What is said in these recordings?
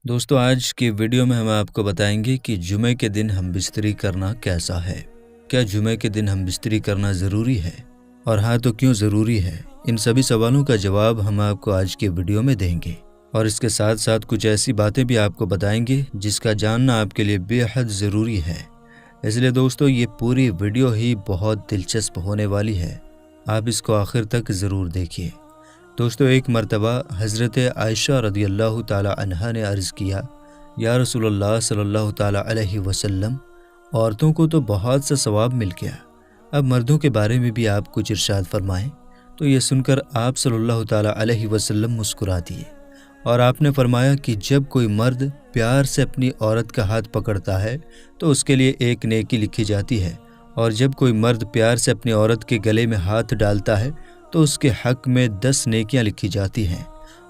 दोस्तों आज की वीडियो में हम आपको बताएंगे कि जुमे के दिन हम बिस्तरी करना कैसा है। क्या जुमे के दिन हम बिस्तरी करना ज़रूरी है, और हाँ तो क्यों ज़रूरी है? इन सभी सवालों का जवाब हम आपको आज की वीडियो में देंगे और इसके साथ साथ कुछ ऐसी बातें भी आपको बताएंगे जिसका जानना आपके लिए बेहद ज़रूरी है। इसलिए दोस्तों ये पूरी वीडियो ही बहुत दिलचस्प होने वाली है, आप इसको आखिर तक ज़रूर देखिए। दोस्तों एक मर्तबा हज़रत आयशा रदियल्लाहु ताला अन्हा ने अर्ज़ किया, या रसूलल्लाह सल्लल्लाहु ताला अलैहि वसल्लम, औरतों को तो बहुत सा सवाब मिल गया, अब मर्दों के बारे में भी आप कुछ इरशाद फरमाएं। तो ये सुनकर आप सल्लल्लाहु ताला अलैहि वसल्लम मुस्कुरा दिए और आपने फरमाया कि जब कोई मर्द प्यार से अपनी औरत का हाथ पकड़ता है तो उसके लिए एक नेकी लिखी जाती है, और जब कोई मर्द प्यार से अपनी औरत के गले में हाथ डालता है तो उसके हक में 10 नेकियां लिखी जाती हैं,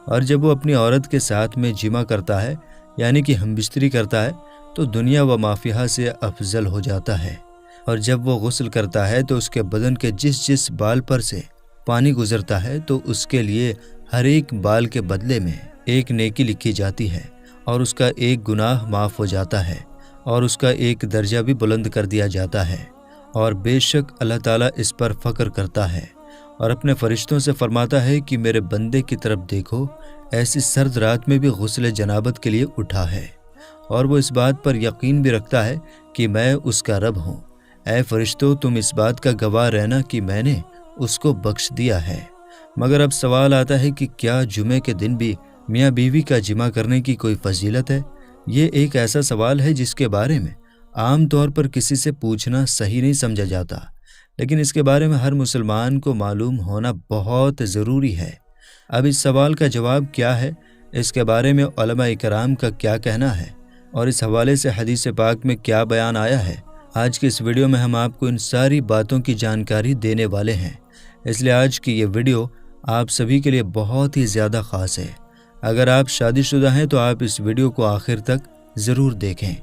और जब वो अपनी औरत के साथ में जिमा करता है यानी कि हमबिस्तरी करता है तो दुनिया व माफिया से अफजल हो जाता है, और जब वो गुस्ल करता है तो उसके बदन के जिस जिस बाल पर से पानी गुजरता है तो उसके लिए हर एक बाल के बदले में एक नेकी लिखी जाती है, और उसका एक गुनाह माफ़ हो जाता है, और उसका एक दर्जा भी बुलंद कर दिया जाता है। और बेशक अल्लाह ताला इस पर फ़ख्र करता है और अपने फरिश्तों से फरमाता है कि मेरे बंदे की तरफ देखो, ऐसी सर्द रात में भी गुस्ल जनाबत के लिए उठा है, और वो इस बात पर यकीन भी रखता है कि मैं उसका रब हूँ। ऐ फरिश्तों, तुम इस बात का गवाह रहना कि मैंने उसको बख्श दिया है। मगर अब सवाल आता है कि क्या जुमे के दिन भी मियाँ बीवी का जिमा करने की कोई फजीलत है? ये एक ऐसा सवाल है जिसके बारे में आम तौर पर किसी से पूछना सही नहीं समझा जाता, लेकिन इसके बारे में हर मुसलमान को मालूम होना बहुत ज़रूरी है। अब इस सवाल का जवाब क्या है, इसके बारे में उलमा इकराम का क्या कहना है, और इस हवाले से हदीस पाक में क्या बयान आया है, आज की इस वीडियो में हम आपको इन सारी बातों की जानकारी देने वाले हैं। इसलिए आज की ये वीडियो आप सभी के लिए बहुत ही ज़्यादा ख़ास है। अगर आप शादीशुदा हैं तो आप इस वीडियो को आखिर तक ज़रूर देखें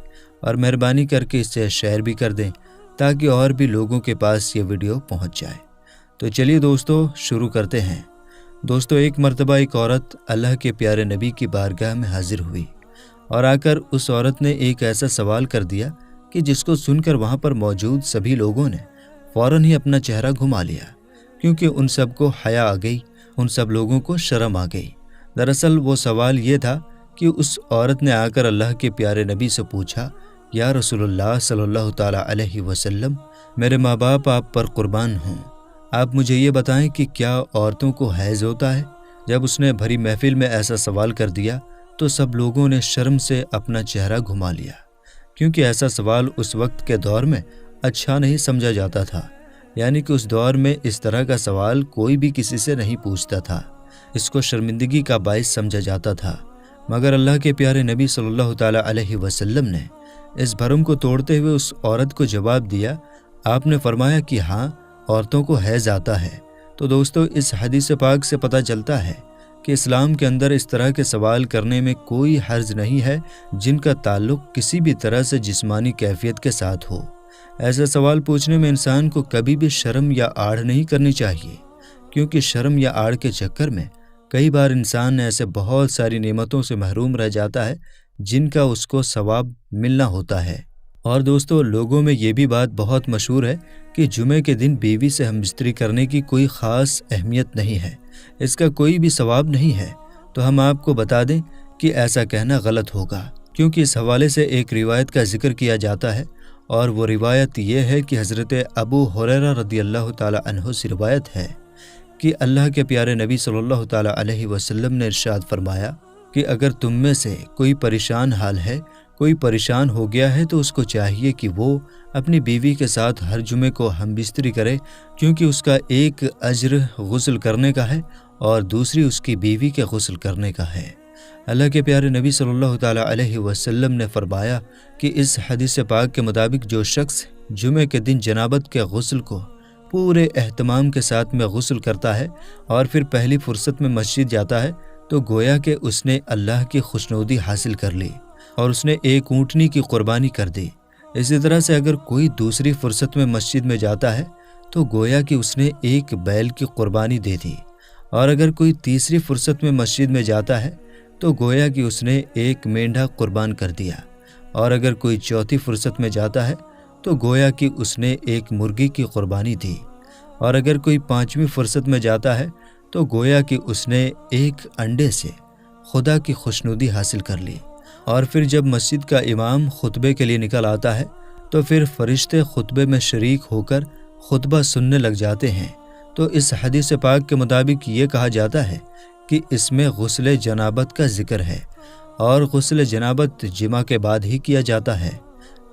और मेहरबानी करके इसे शेयर भी कर दें ताकि और भी लोगों के पास ये वीडियो पहुंच जाए। तो चलिए दोस्तों शुरू करते हैं। दोस्तों एक मर्तबा एक औरत अल्लाह के प्यारे नबी की बारगाह में हाजिर हुई और आकर उस औरत ने एक ऐसा सवाल कर दिया कि जिसको सुनकर वहाँ पर मौजूद सभी लोगों ने फ़ौरन ही अपना चेहरा घुमा लिया, क्योंकि उन सबको हया आ गई, उन सब लोगों को शर्म आ गई। दरअसल वो सवाल ये था कि उस औरत ने आकर अल्लाह के प्यारे नबी से पूछा, या रसूलुल्लाह सल्लल्लाहु ताला अलैहि वसल्लम, मेरे माँ बाप आप पर कुर्बान हों, आप मुझे ये बताएं कि क्या औरतों को हैज़ होता है? जब उसने भरी महफिल में ऐसा सवाल कर दिया तो सब लोगों ने शर्म से अपना चेहरा घुमा लिया, क्योंकि ऐसा सवाल उस वक्त के दौर में अच्छा नहीं समझा जाता था। यानी कि उस दौर में इस तरह का सवाल कोई भी किसी से नहीं पूछता था, इसको शर्मिंदगी का बाइस समझा जाता था। मगर अल्लाह के प्यारे नबी सल्लल्लाहु ताला अलैहि वसल्लम ने इस भरम को तोड़ते हुए उस औरत को जवाब दिया। आपने फरमाया कि हाँ, औरतों को हैज़ आता है। तो दोस्तों इस हदीस पाक से पता चलता है कि इस्लाम के अंदर इस तरह के सवाल करने में कोई हर्ज नहीं है जिनका ताल्लुक किसी भी तरह से जिस्मानी कैफियत के साथ हो। ऐसे सवाल पूछने में इंसान को कभी भी शर्म या आड़ नहीं करनी चाहिए, क्योंकि शर्म या आड़ के चक्कर में कई बार इंसान ऐसे बहुत सारी नेमतों से महरूम रह जाता है जिनका उसको सवाब मिलना होता है। और दोस्तों लोगों में ये भी बात बहुत मशहूर है कि जुमे के दिन बीवी से हमबिस्तरी करने की कोई ख़ास अहमियत नहीं है, इसका कोई भी सवाब नहीं है। तो हम आपको बता दें कि ऐसा कहना गलत होगा, क्योंकि इस हवाले से एक रिवायत का जिक्र किया जाता है, और वो रिवायत ये है कि हज़रत अबू हुरैरा रदियल्लाहु ताला अन्हु से रिवायत है कि अल्लाह के प्यारे नबी सल्लल्लाहु ताला अलैहि वसल्लम ने इरशाद फरमाया कि अगर तुम में से कोई परेशान हाल है, कोई परेशान हो गया है, तो उसको चाहिए कि वो अपनी बीवी के साथ हर जुमे को हमबिस्तरी करे, क्योंकि उसका एक अज्र गुस्ल करने का है और दूसरी उसकी बीवी के गुस्ल करने का है। अल्लाह के प्यारे नबी सल्लल्लाहु ताला अलैहि वसल्लम ने फरमाया कि इस हदीस पाक के मुताबिक जो शख्स जुमे के दिन जनाबत के गुस्ल को पूरे एहतमाम के साथ में गुस्ल करता है और फिर पहली फुर्सत में मस्जिद जाता है, तो गोया कि उसने अल्लाह की खुशनुदी हासिल कर ली और उसने एक ऊँटनी की कुर्बानी कर दी। इसी तरह से अगर कोई दूसरी फुर्सत में मस्जिद में जाता है तो गोया कि उसने एक बैल की कुर्बानी दे दी, और अगर कोई तीसरी फुर्सत में मस्जिद में जाता है تو گویا کہ اس نے ایک مینڈھا قربان کر دیا، اور اگر کوئی چوتھی فرصت میں جاتا ہے تو گویا کہ اس نے ایک مرغی کی قربانی دی، اور اگر کوئی پانچویں فرصت میں جاتا ہے تو گویا کہ اس نے ایک انڈے سے خدا کی خوشنودی حاصل کر لی۔ اور پھر جب مسجد کا امام خطبے کے لیے نکل آتا ہے تو پھر فرشتے خطبے میں شریک ہو کر خطبہ سننے لگ جاتے ہیں۔ تو اس حدیث پاک کے مطابق یہ کہا جاتا ہے کہ اس میں غسل جنابت کا ذکر ہے، اور غسل جنابت جمعہ کے بعد ہی کیا جاتا ہے،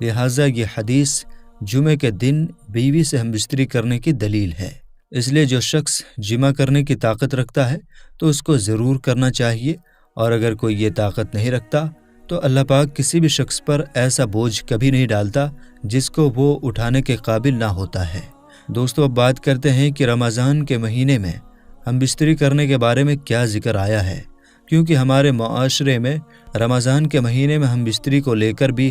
لہٰذا یہ حدیث جمعے کے دن بیوی سے ہم بستری کرنے کی دلیل ہے۔ اس لیے جو شخص جمع کرنے کی طاقت رکھتا ہے تو اس کو ضرور کرنا چاہیے، اور اگر کوئی یہ طاقت نہیں رکھتا تو اللہ پاک کسی بھی شخص پر ایسا بوجھ کبھی نہیں ڈالتا جس کو وہ اٹھانے کے قابل نہ ہوتا ہے۔ دوستو، اب بات کرتے ہیں کہ رمضان کے مہینے میں ہم بستری کرنے کے بارے میں کیا ذکر آیا ہے، کیونکہ ہمارے معاشرے میں رمضان کے مہینے میں ہم بستری کو لے کر بھی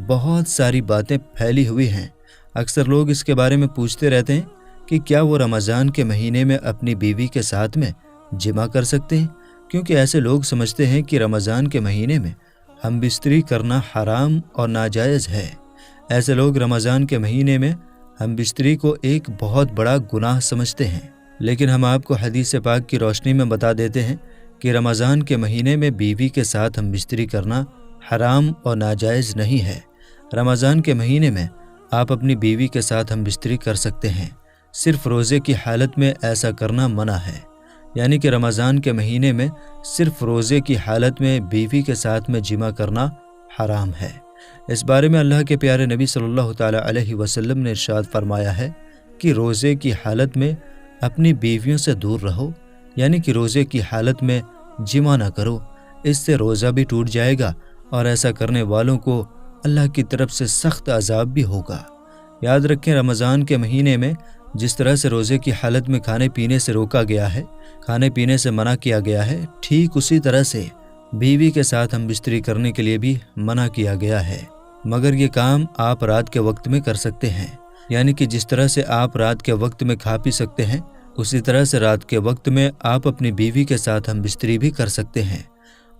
بہت ساری باتیں پھیلی ہوئی ہیں۔ اکثر لوگ اس کے بارے میں پوچھتے رہتے ہیں کہ کیا وہ رمضان کے مہینے میں اپنی بیوی کے ساتھ میں جمع کر سکتے ہیں، کیونکہ ایسے لوگ سمجھتے ہیں کہ رمضان کے مہینے میں ہم بستری کرنا حرام اور ناجائز ہے۔ ایسے لوگ رمضان کے مہینے میں ہم بستری کو ایک بہت بڑا گناہ سمجھتے ہیں، لیکن ہم آپ کو حدیث پاک کی روشنی میں بتا دیتے ہیں کہ رمضان کے مہینے میں بیوی کے ساتھ ہم بستری کرنا حرام اور ناجائز نہیں ہے۔ رمضان کے مہینے میں آپ اپنی بیوی کے ساتھ ہم بستری کر سکتے ہیں، صرف روزے کی حالت میں ایسا کرنا منع ہے، یعنی کہ رمضان کے مہینے میں صرف روزے کی حالت میں بیوی کے ساتھ میں جمع کرنا حرام ہے۔ اس بارے میں اللہ کے پیارے نبی صلی اللہ تعالیٰ علیہ وسلم نے ارشاد فرمایا ہے کہ روزے کی حالت میں اپنی بیویوں سے دور رہو، یعنی کہ روزے کی حالت میں جمع نہ کرو، اس سے روزہ بھی ٹوٹ جائے گا اور ایسا کرنے والوں کو اللہ کی طرف سے سخت عذاب بھی ہوگا۔ یاد رکھیں، رمضان کے مہینے میں جس طرح سے روزے کی حالت میں کھانے پینے سے روکا گیا ہے، کھانے پینے سے منع کیا گیا ہے، ٹھیک اسی طرح سے بیوی کے ساتھ ہم بستری کرنے کے لیے بھی منع کیا گیا ہے، مگر یہ کام آپ رات کے وقت میں کر سکتے ہیں، یعنی کہ جس طرح سے آپ رات کے وقت میں کھا پی سکتے ہیں، اسی طرح سے رات کے وقت میں آپ اپنی بیوی کے ساتھ ہم بستری بھی کر سکتے ہیں۔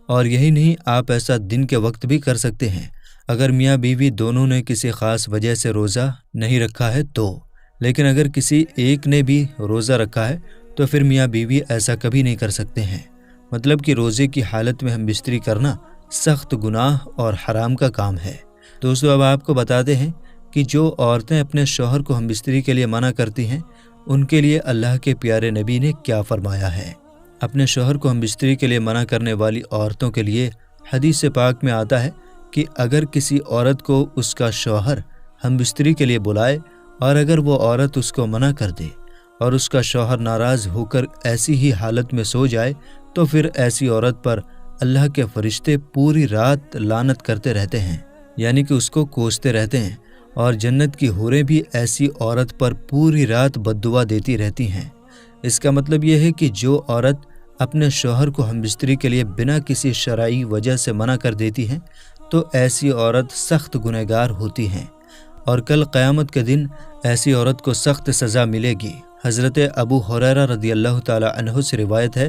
اور یہی نہیں، آپ ایسا دن کے وقت بھی کر سکتے ہیں، اگر میاں بیوی دونوں نے کسی خاص وجہ سے روزہ نہیں رکھا ہے تو۔ لیکن اگر کسی ایک نے بھی روزہ رکھا ہے تو پھر میاں بیوی ایسا کبھی نہیں کر سکتے ہیں، مطلب کہ روزے کی حالت میں ہم بستری کرنا سخت گناہ اور حرام کا کام ہے۔ دوستو، اب آپ کو بتاتے ہیں کہ جو عورتیں اپنے شوہر کو ہم بستری کے لیے منع کرتی ہیں، ان کے لیے اللہ کے پیارے نبی نے کیا فرمایا ہے۔ اپنے شوہر کو ہم بستری کے لیے منع کرنے والی عورتوں کے لیے حدیث پاک میں آتا ہے کہ اگر کسی عورت کو اس کا شوہر ہم بستری کے لیے بلائے اور اگر وہ عورت اس کو منع کر دے اور اس کا شوہر ناراض ہو کر ایسی ہی حالت میں سو جائے تو پھر ایسی عورت پر اللہ کے فرشتے پوری رات لعنت کرتے رہتے ہیں، یعنی کہ اس کو کوستے رہتے ہیں، اور جنت کی حوریں بھی ایسی عورت پر پوری رات بد دعا دیتی رہتی ہیں۔ اس کا مطلب یہ ہے کہ جو عورت اپنے شوہر کو ہم بستری کے لیے بنا کسی شرعی وجہ سے منع کر دیتی ہیں تو ایسی عورت سخت گنہگار ہوتی ہیں، اور کل قیامت کے دن ایسی عورت کو سخت سزا ملے گی۔ حضرت ابو ہریرہ رضی اللہ تعالیٰ عنہ سے روایت ہے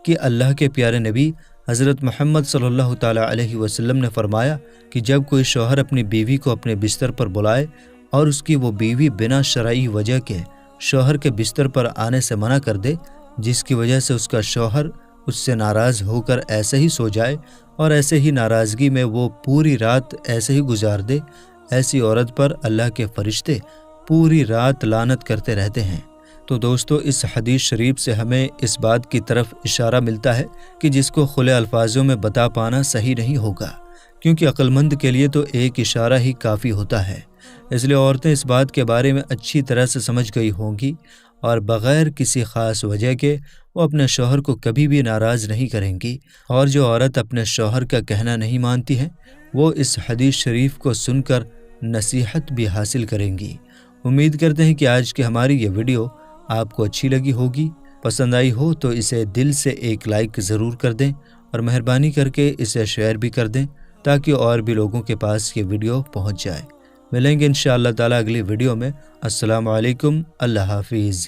کہ اللہ کے پیارے نبی حضرت محمد صلی اللہ تعالیٰ علیہ وسلم نے فرمایا کہ جب کوئی شوہر اپنی بیوی کو اپنے بستر پر بلائے اور اس کی وہ بیوی بنا شرعی وجہ کے شوہر کے بستر پر آنے سے منع کر دے، جس کی وجہ سے اس کا شوہر اس سے ناراض ہو کر ایسے ہی سو جائے اور ایسے ہی ناراضگی میں وہ پوری رات ایسے ہی گزار دے، ایسی عورت پر اللہ کے فرشتے پوری رات لعنت کرتے رہتے ہیں۔ تو دوستو، اس حدیث شریف سے ہمیں اس بات کی طرف اشارہ ملتا ہے کہ جس کو کھلے الفاظوں میں بتا پانا صحیح نہیں ہوگا، کیونکہ عقل مند کے لیے تو ایک اشارہ ہی کافی ہوتا ہے۔ اس لیے عورتیں اس بات کے بارے میں اچھی طرح سے سمجھ گئی ہوں گی اور بغیر کسی خاص وجہ کے وہ اپنے شوہر کو کبھی بھی ناراض نہیں کریں گی، اور جو عورت اپنے شوہر کا کہنا نہیں مانتی ہے وہ اس حدیث شریف کو سن کر نصیحت بھی حاصل کریں گی۔ امید کرتے ہیں کہ آج کی ہماری یہ ویڈیو آپ کو اچھی لگی ہوگی۔ پسند آئی ہو تو اسے دل سے ایک لائک ضرور کر دیں، اور مہربانی کر کے اسے شیئر بھی کر دیں تاکہ اور بھی لوگوں کے پاس یہ ویڈیو پہنچ جائے۔ ملیں گے انشاءاللہ تعالیٰ اگلی ویڈیو میں۔ السلام علیکم، اللہ حافظ۔